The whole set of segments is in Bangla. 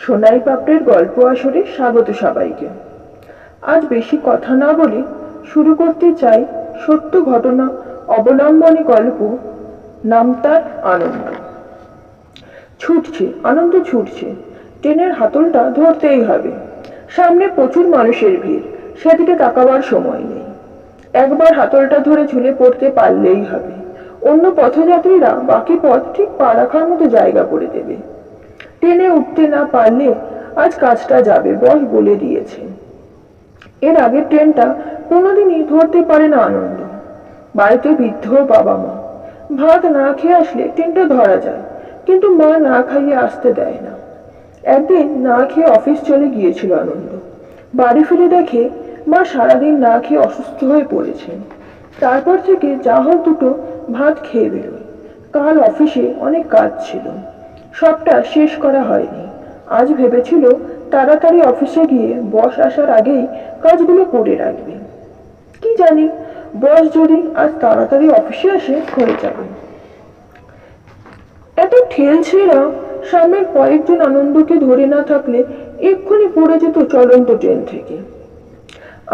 সোনাই পাপড়ের গল্প আসরে স্বাগত সবাইকে। আজ বেশি কথা না বলে শুরু করতে চাই সত্য ঘটনা অবলম্বনে গল্প। নাম তার আনন্দ। ছুটছে, আনন্দ ছুটছে। ট্রেনের হাতলটা ধরতেই হবে। সামনে প্রচুর মানুষের ভিড়, সেদিকে তাকাবার সময় নেই। একবার হাতলটা ধরে ঝুলে পড়তে পারলেই হবে। অন্য পথযাত্রীরা বাকি পথ ঠিক পা রাখার মতো জায়গা করে দেবে। ট্রেনে উঠতে না পারলে আজ কাজটা যাবে, বস বলে দিয়েছে। এর আগে ট্রেনটা কোনোদিনই ধরতে পারে না আনন্দ। বাড়িতে বৃদ্ধ বাবা মা, ভাত না খেয়ে আসলে ট্রেনটা ধরা যায়, কিন্তু মা না খাইয়ে আসতে দেয় না। একদিন না খেয়ে অফিস চলে গিয়েছিল আনন্দ। বাড়ি ফিরে দেখে মা সারাদিন না খেয়ে অসুস্থ হয়ে পড়েছেন। তারপর থেকে যা হোক দুটো ভাত খেয়ে বেরোয়। কাল অফিসে অনেক কাজ ছিল, সবটা শেষ করা হয়নি। আজ ভেবেছিল তাড়াতাড়ি অফিসে গিয়ে বস আসার আগেই কাজগুলো করে রাখবে। কি জানি বস যদি আজ তাড়াতাড়ি অফিসে আসে হয়ে যাবে। এত ঠেলছেরা সামনের কয়েকজন আনন্দকে ধরে না থাকলে এক্ষুনি পড়ে যেত চলন্ত ট্রেন থেকে।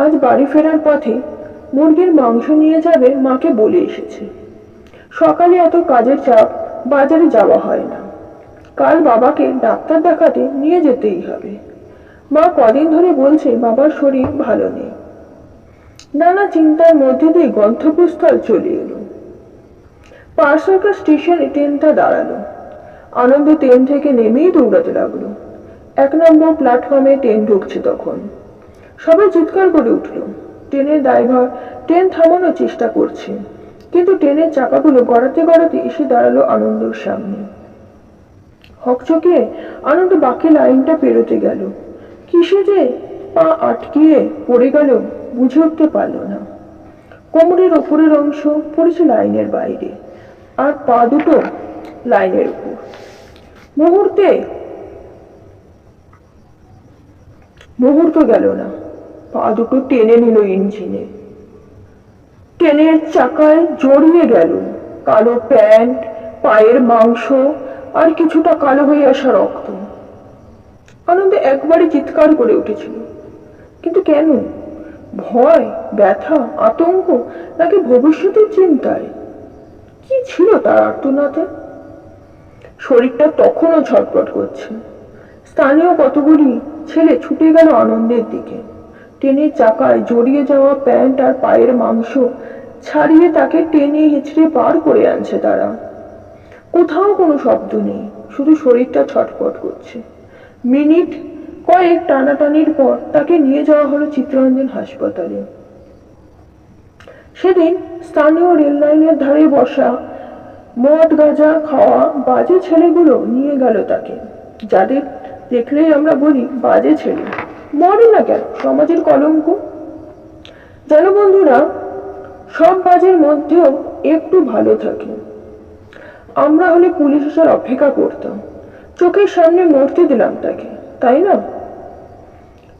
আজ বাড়ি ফেরার পথে মুরগির মাংস নিয়ে যাবে মাকে বলে এসেছে। সকালে এত কাজের চাপ, বাজারে যাওয়া হয় না। কাল বাবাকে ডাক্তার দেখাতে নিয়ে যেতেই হবে। মা কদিন ধরে বলছে বাবার শরীর ভালো নেই। নানা চিন্তার মধ্যে দিয়ে গন্তব্যস্থল চলে এলো। পার্শ্বকা স্টেশনে ট্রেনটা দাঁড়ালো। আনন্দ ট্রেন থেকে নেমেই দৌড়াতে লাগলো। 1 নম্বর প্ল্যাটফর্মে ট্রেন ঢুকছে তখন। সবাই চিৎকার করে উঠলো। ট্রেনের ড্রাইভার ট্রেন থামানোর চেষ্টা করছে, কিন্তু ট্রেনের চাকাগুলো গড়াতে গড়াতে এসে দাঁড়ালো আনন্দর সামনে। হকচকে আনন্দ বাকি লাইনটা পেরোতে গেল। কিসে যে পা আটকিয়ে পড়ে গেল বুঝে উঠতে পারল না। কোমরের ওপরের অংশ পড়েছে লাইনের বাইরে, আর পা দুটো লাইনের উপর। মুহূর্ত গেল না, পা দুটো টেনে নিল ইঞ্জিনে। ট্রেনের চাকায় জড়িয়ে গেল কালো প্যান্ট, পায়ের মাংস, আর কিছুটা কালো হয়ে আসা রক্ত। আনন্দ একবারে চিৎকার করে উঠেছিল, কিন্তু কেন? ভয়, ব্যথা, আতঙ্ক, নাকি ভবিষ্যতের চিন্তায়? কি ছিল তার আর্তনাদে? শরীরটা তখনও ছটফট করছে। স্থানীয় কতগুলি ছেলে ছুটে গেল আনন্দের দিকে। ট্রেনের চাকায় জড়িয়ে যাওয়া প্যান্ট আর পায়ের মাংস ছাড়িয়ে তাকে টেনে হিঁচড়ে পার করে আনছে তারা। কোথাও কোনো শব্দ নেই, শুধু শরীরটা ছটফট করছে। মিনিট কয়েক টানাটানির পর তাকে নিয়ে যাওয়া হলো চিত্তরঞ্জন হাসপাতালে। সেদিন স্থানীয় রেল লাইনের ধারে বসা মদ গাঁজা খাওয়া বাজে ছেলেগুলো নিয়ে গেল তাকে, যাদের দেখলেই আমরা বলি বাজে ছেলে। মরে না কেন, সমাজের কলঙ্ক। জানো বন্ধুরা, সব বাজের মধ্যেও একটু ভালো থাকে। আমরা হলে পুলিশ আসার অপেক্ষা করতাম, চোখের সামনে মরতে দিলাম তাকে, তাই না?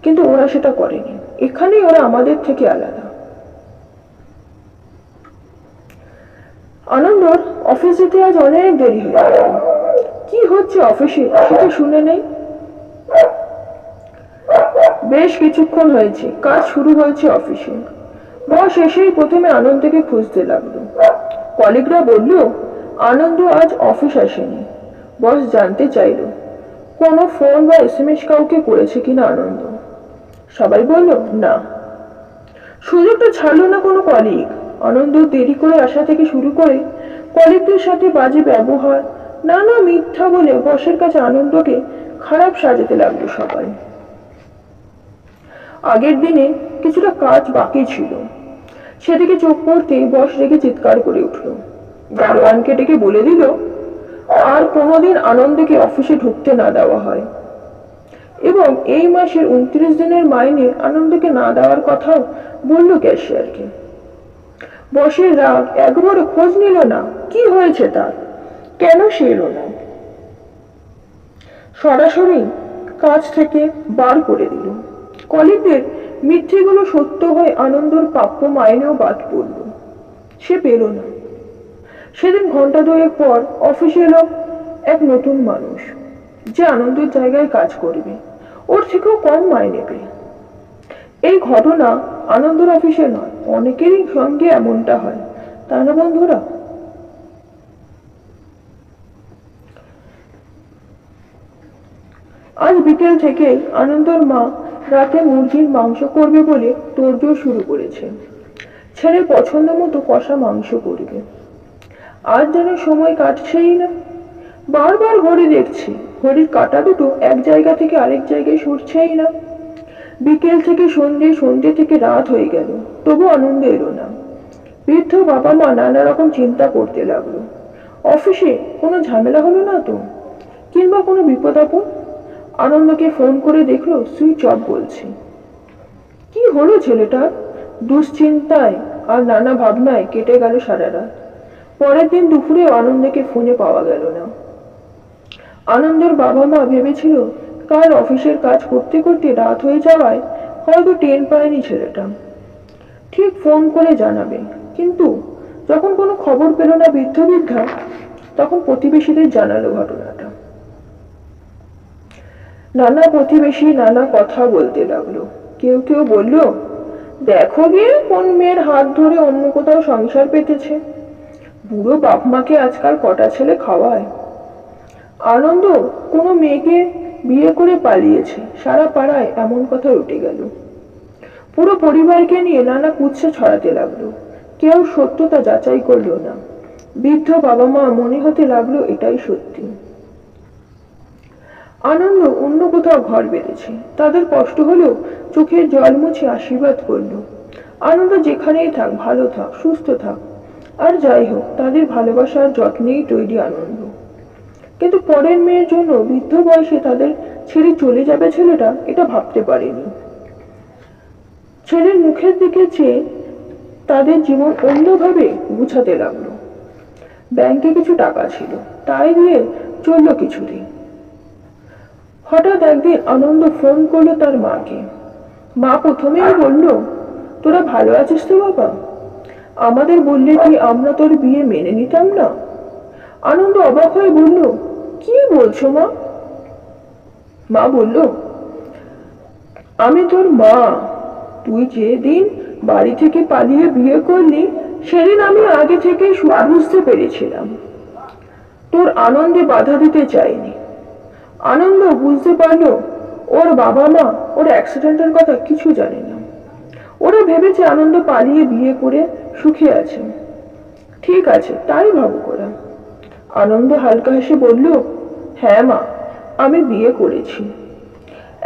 কিন্তু ওরা সেটা করেনি। এখানেই ওরা আমাদের থেকে আলাদা। আনন্দর অফিস যেতে আজ অনেক দেরি হয়ে গেল। কি হচ্ছে অফিসে সেটা শুনে নেই। বেশ কিছুক্ষণ হয়েছে কাজ শুরু হয়েছে অফিসে। বস এসেই প্রথমে আনন্দকে খুঁজতে লাগলো। কলিগরা বলল আনন্দ আজ অফিস আসেনি। বস জানতে চাইল কোনো ফোন বা SMS কাউকে করেছে কিনা আনন্দ। সবাই বলল না। সুযোগটা ছাড়লো না কোনো কলিগ। আনন্দ দেরি করে আসা থেকে শুরু করে কলিগদের সাথে বাজে ব্যবহার, নানা মিথ্যা বলে বসের কাছে আনন্দকে খারাপ সাজাতে লাগলো সবাই। আগের দিনে কিছুটা কাজ বাকি ছিল, সেদিকে চোখ পড়তেই বস রেগে চিৎকার করে উঠল। দারোয়ানকে ডেকে বলে দিল আর কোনোদিন আনন্দকে অফিসে ঢুকতে না দেওয়া হয়, এবং এই মাসের 29 দিনের মাইনে আনন্দকে না দেওয়ার কথাও বলল ক্যাশিয়ারকে। বসের রাগ একবারও খোঁজ নিল না কি হয়েছে তার, কেন সে এলো না। সরাসরি কাজ থেকে বার করে দিল। কলিগদের মিথ্যেগুলো সত্য হয়ে আনন্দর প্রাপ্য মাইনেও বাদ পড়ল। সে পেল না। সেদিন ঘন্টা 2 পর অফিসে এলো এক নতুন মানুষ। যে আনন্দের জায়গায় কাজ করবে, ওর থেকেও কম মাইনে পেয়ে। এই ঘটনা আনন্দের অফিসে নয়, অনেকেরই সঙ্গে এমনটা হয়, তাই না বন্ধুরা? আজ বিকেল থেকে আনন্দর মা রাতে মুরগির মাংস করবে বলে তোড়জোড় শুরু করেছে। ছেলের পছন্দ মতো কষা মাংস করবে। আজ যেন সময় কাটছেই না। বারবার ঘড়ি দেখছি, ঘড়ির কাঁটা দুটো এক জায়গা থেকে আরেক জায়গায় সরছেই না। বিকেল থেকে সন্ধে, সন্ধে থেকে রাত হয়ে গেল, তবু আনন্দ এলো না। বৃদ্ধ বাবা মা নানা রকম চিন্তা করতে লাগলো। অফিসে কোনো ঝামেলা হলো না তো, কিংবা কোনো বিপদ আপদ? আনন্দকে ফোন করে দেখলো সুইচ অফ বলছে। কি হলো ছেলেটার? দুশ্চিন্তায় আর নানা ভাবনায় কেটে গেল সারা রাত। পরের দিন দুপুরে আনন্দকে ফোনে পাওয়া গেল না। আনন্দের বাবা মা ভেবেছিল কাল অফিসের কাজ করতে করতে রাত হয়ে যাওয়ায় হয়তো টের পায়নি ছেলেটা, ঠিক ফোন করে জানাবে। কিন্তু যখন কোনো খবর পেল না বৃদ্ধা, তখন প্রতিবেশীদের জানালো ঘটনাটা। নানা প্রতিবেশী নানা কথা বলতে লাগলো। কেউ কেউ বলল, দেখো গিয়ে কোন মেয়ের হাত ধরে অন্য কোথাও সংসার পেতেছে। বুড়ো বাপ মাকে আজকাল কটা ছেলে খাওয়ায়। আনন্দ কোনো মেয়েকে বিয়ে করে পালিয়েছে, সারা পাড়ায় এমন কথা উঠে গেল। পুরো পরিবারকে নিয়ে নানা কুৎসা ছড়াতে লাগলো। কেউ সত্যতা যাচাই করলো না। বৃদ্ধ বাবা মা মনে হতে লাগলো এটাই সত্যি। আনন্দ অন্য কোথাও ঘর বেঁধেছে, তাদের কষ্ট হলেও চোখের জল মুছে আশীর্বাদ করলো। আনন্দ যেখানেই থাক, ভালো থাক, সুস্থ থাক। আর যাই হোক, তাদের ভালোবাসার যত্নেই তৈরি আনন্দ। কিন্তু পরের মেয়ের জন্য বৃদ্ধ বয়সে তাদের ছেড়ে চলে যাবে ছেলেটা, এটা ভাবতে পারেনি। ছেলের মুখের দিকে চেয়ে তাদের জীবন অন্যভাবে গুছাতে লাগলো। ব্যাংকে কিছু টাকা ছিল, তাই দিয়ে চললো কিছুদিন। হঠাৎ একদিন আনন্দ ফোন করলো তার মাকে। মা প্রথমেই বলল, তোরা ভালো আছিস তো বাবা? আমাদের বললে কি আমরা তোর বিয়ে মেনে নিতাম না? আনন্দ অবাক হয়ে বলল, কি বলছো মা? মা বলল, আমি তোর মা। তুই যেদিন বাড়ি থেকে পালিয়ে বিয়ে করলি, সেদিন আমি আগে থেকে বুঝতে পেরেছিলাম তোর আনন্দে বাধা দিতে চাইনি। আনন্দ বুঝতে পারলো ওর বাবা মা ওর অ্যাক্সিডেন্টের কথা কিছু জানে না। ওরা ভেবেছে আনন্দ পালিয়ে বিয়ে করে সুখে আছে। ঠিক আছে, তাই ভাবুক ওরা। আনন্দ হালকা হেসে বলল, হ্যাঁ মা, আমি বিয়ে করেছি।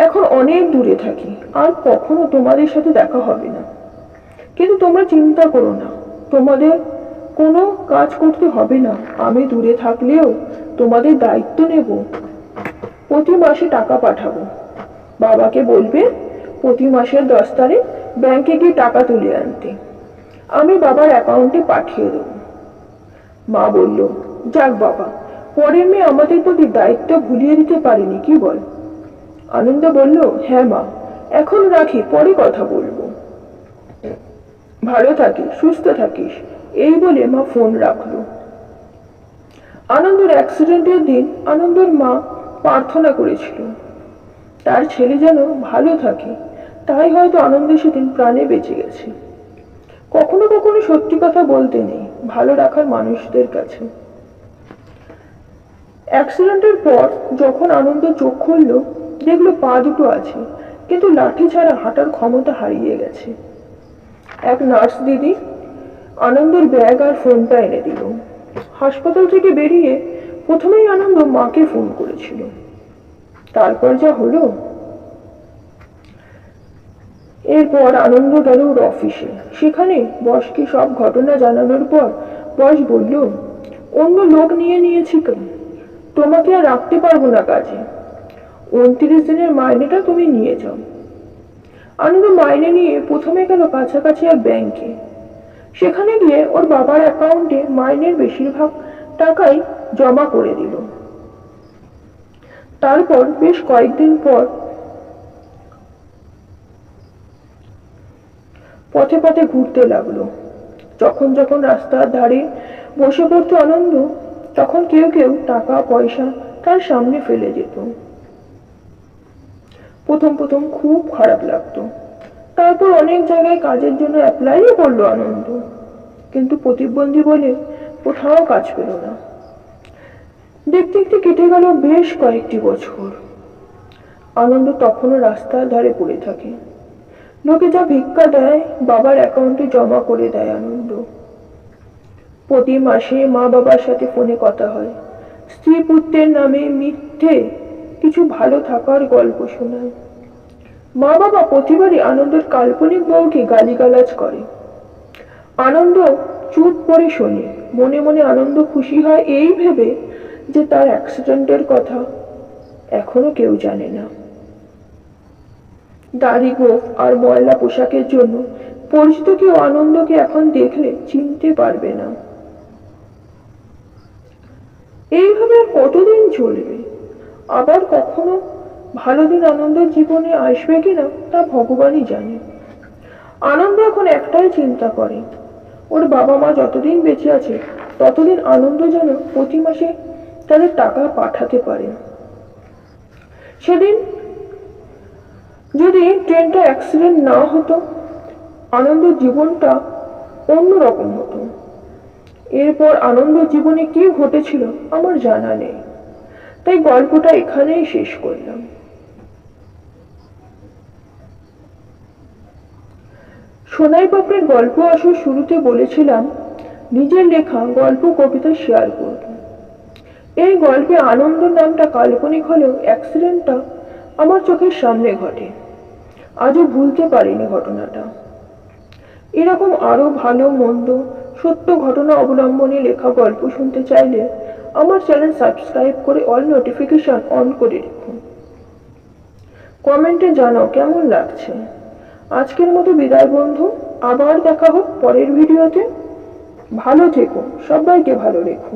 এখন অনেক দূরে থাকি, আর কখনো তোমাদের সাথে দেখা হবে না। কিন্তু তোমরা চিন্তা করো না, তোমাদের কোনো কাজ করতে হবে না। আমি দূরে থাকলেও তোমাদের দায়িত্ব নেব। প্রতি মাসে টাকা পাঠাবো। বাবাকে বলবে প্রতি মাসের 10 তারিখ ব্যাংকে গিয়ে টাকা তুলে আনতে। আমি বাবার অ্যাকাউন্টে পাঠিয়ে দেব। মা বলল, যাক বাবা, পরের মেয়ে আমাদের প্রতি দায়িত্ব ভুলিয়ে দিতে পারেনি, কি বল? আনন্দ বলল, হ্যাঁ মা, এখন রাখি, পরে কথা বলবো। ভালো থাকিস, সুস্থ থাকিস, এই বলে মা ফোন রাখলো। আনন্দের অ্যাক্সিডেন্টের দিন আনন্দের মা প্রার্থনা করেছিল তার ছেলে যেন ভালো থাকে। তাই হয়তো আনন্দ সেদিন প্রাণে বেঁচে গেছে। কখনো কখনো সত্যি কথা বলতে নেই ভালো রাখার মানুষদের কাছে। অ্যাক্সিডেন্টের পর যখন আনন্দ চোখ খুলল, দেখলো পা দুটো আছে, কিন্তু লাঠি ছাড়া হাঁটার ক্ষমতা হারিয়ে গেছে। এক নার্স দিদি আনন্দের ব্যাগ আর ফোনটা এনে দিল। হাসপাতাল থেকে বেরিয়ে প্রথমেই আনন্দ মাকে ফোন করেছিল। তারপর যা হলো। এরপর আনন্দ গেল ওর অফিসে। সেখানে বসকে সব ঘটনা জানানোর পর বস বলল, অন্য লোক নিয়েছি কেন, তোমাকে আর রাখতে পারবো না কাজে। 29 দিনের মাইনেটা তুমি নিয়ে যাও। আনন্দ মাইনে নিয়ে প্রথমে গেল কাছাকাছি এক ব্যাংকে। সেখানে গিয়ে ওর বাবার অ্যাকাউন্টে মাইনের বেশিরভাগ টাকাই জমা করে দিল। তারপর বেশ কয়েকদিন পর পথে পথে ঘুরতে লাগলো। যখন যখন রাস্তার ধারে বসে পড়তো আনন্দ, তখন কেউ কেউ টাকা পয়সা তার সামনে ফেলে যেত। প্রথম প্রথম খুব খারাপ লাগতো। তারপর অনেক জায়গায় কাজের জন্য অ্যাপ্লাইও করলো আনন্দ, কিন্তু প্রতিবন্ধী বলে কোথাও কাজ পেল না। দেখতে দেখতে কেটে গেল বেশ কয়েকটি বছর। আনন্দ তখনও রাস্তার ধারে পড়ে থাকে। লোকে যা ভিক্ষা দেয় বাবার অ্যাকাউন্টে জমা করে দেয় আনন্দ। প্রতি মাসে মা বাবার সাথে ফোনে কথা হয়। স্ত্রী পুত্রের নামে মিথ্যে কিছু ভালো থাকার গল্প শোনায়। মা বাবা প্রতিবারই আনন্দের কাল্পনিক বউকে গালিগালাজ করে। আনন্দ চুপ করে শোনে। মনে মনে আনন্দ খুশি হয় এই ভেবে যে তার অ্যাক্সিডেন্টের কথা এখনো কেউ জানে না। দাড়ি গোঁফ আর ময়লা পোশাকের জন্য পরিচিত কেউ আনন্দকে এখন দেখলে চিনতে পারবে না। এইভাবে আর কতদিন চলবে? আবার কখনো ভালো দিন আনন্দের জীবনে আসবে কিনা তা ভগবানই জানে। আনন্দ এখন একটাই চিন্তা করে, ওর বাবা মা যতদিন বেঁচে আছে ততদিন আনন্দ যেন প্রতি মাসে তাদের টাকা পাঠাতে পারে। সেদিন যদি ট্রেনটা অ্যাক্সিডেন্ট না হতো, আনন্দের জীবনটা অন্যরকম হতো। এরপর আনন্দ জীবনে কি ঘটেছিল আমার জানা নেই, তাই গল্পটা এখানেই শেষ করলাম। সোনাই পাপড়ির গল্প আসর শুরুতে বলেছিলাম নিজের লেখা গল্প কবিতা শেয়ার করব। এই গল্পে আনন্দ নামটা কাল্পনিক হলেও অ্যাক্সিডেন্টটা আমার চোখের সামনে ঘটে। আজও ভুলতে পারিনি ঘটনাটা। এরকম আরো ভালো মন্দ সত্য ঘটনা অবলম্বনে লেখা গল্প শুনতে চাইলে আমার চ্যানেল সাবস্ক্রাইব করে অল নোটিফিকেশন অন করে রাখুন। কমেন্টে জানাও কেমন লাগছে। আজকের মতো বিদায় বন্ধু, আবার দেখা হোক পরের ভিডিওতে। ভালো থেকো, সবাইকে ভালো রেখো।